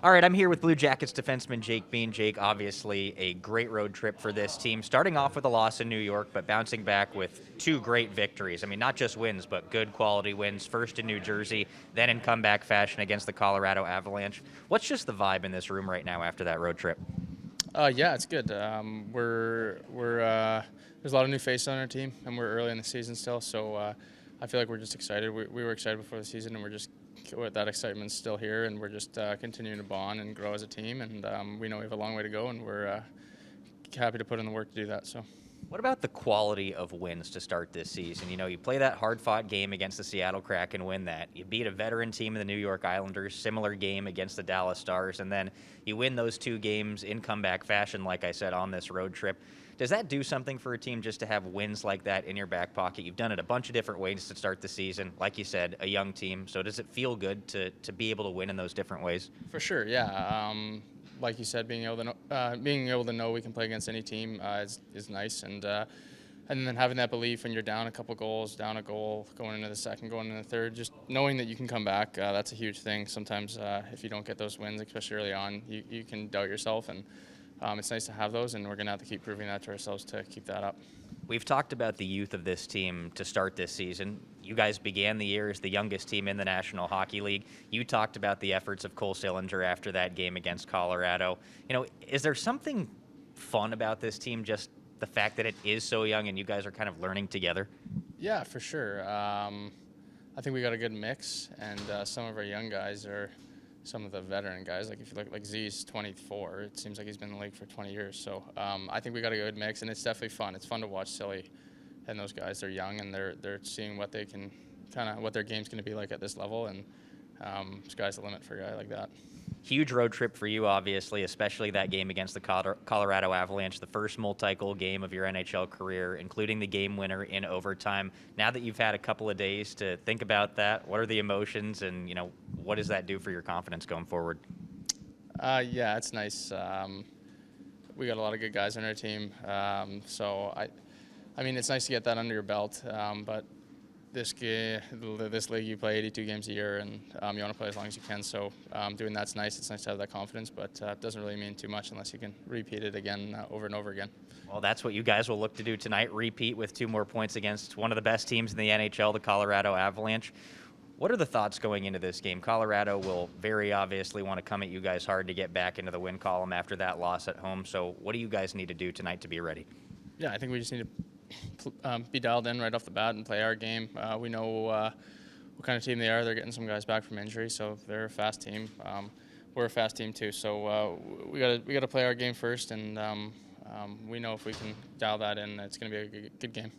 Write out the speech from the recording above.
All right, I'm here with Blue Jackets defenseman Jake Bean. Jake, obviously a great road trip for this team, starting off with a loss in New York, but bouncing back with two great victories. I mean, not just wins, but good quality wins. First in New Jersey, then in comeback fashion against the Colorado Avalanche. What's just the vibe in this room right now after that road trip? Yeah, it's good. There's a lot of new faces on our team, and we're early in the season still. So I feel like we're just excited. We were excited before the season, and we're just that excitement's still here, and we're just continuing to bond and grow as a team. And we know we have a long way to go, and we're happy to put in the work to do that. So. What about the quality of wins to start this season? You know, you play that hard-fought game against the Seattle Kraken, win that. You beat a veteran team in the New York Islanders, similar game against the Dallas Stars, and then you win those two games in comeback fashion, like I said, on this road trip. Does that do something for a team just to have wins like that in your back pocket? You've done it a bunch of different ways to start the season. Like you said, a young team. So does it feel good to be able to win in those different ways? For sure, yeah. Like you said, being able to know we can play against any team is nice, and then having that belief when you're down a couple goals, down a goal, going into the second, going into the third, just knowing that you can come back, that's a huge thing. Sometimes if you don't get those wins, especially early on, you can doubt yourself, and it's nice to have those, and we're going to have to keep proving that to ourselves to keep that up. We've talked about the youth of this team to start this season. You guys began the year as the youngest team in the National Hockey League. You talked about the efforts of Cole Sillinger after that game against Colorado. You know, is there something fun about this team, just the fact that it is so young and you guys are kind of learning together? Yeah, for sure. I think we got a good mix, and some of our young guys are some of the veteran guys. Like if you look, like Z's 24, it seems like he's been in the league for 20 years. So I think we got a good mix, and it's definitely fun. It's fun to watch Silly and those guys. They're young, and they're seeing what they can, what their game's going to be like at this level, and sky's the limit for a guy like that. Huge road trip for you, obviously, especially that game against the Colorado Avalanche, the first multi-goal game of your NHL career, including the game winner in overtime. Now that you've had a couple of days to think about that, what are the emotions, and what does that do for your confidence going forward? Yeah, it's nice. We got a lot of good guys on our team, so I mean, it's nice to get that under your belt, but this league, you play 82 games a year, and you want to play as long as you can. So doing that's nice. It's nice to have that confidence, but it doesn't really mean too much unless you can repeat it again over and over again. Well, that's what you guys will look to do tonight, repeat with 2 more points against one of the best teams in the NHL, the Colorado Avalanche. What are the thoughts going into this game? Colorado will very obviously want to come at you guys hard to get back into the win column after that loss at home. So what do you guys need to do tonight to be ready? Yeah, I think we just need to be dialed in right off the bat and play our game. We know what kind of team they are. They're getting some guys back from injury, so they're a fast team. We're a fast team too, so we got to play our game first, and we know if we can dial that in, it's going to be a good game.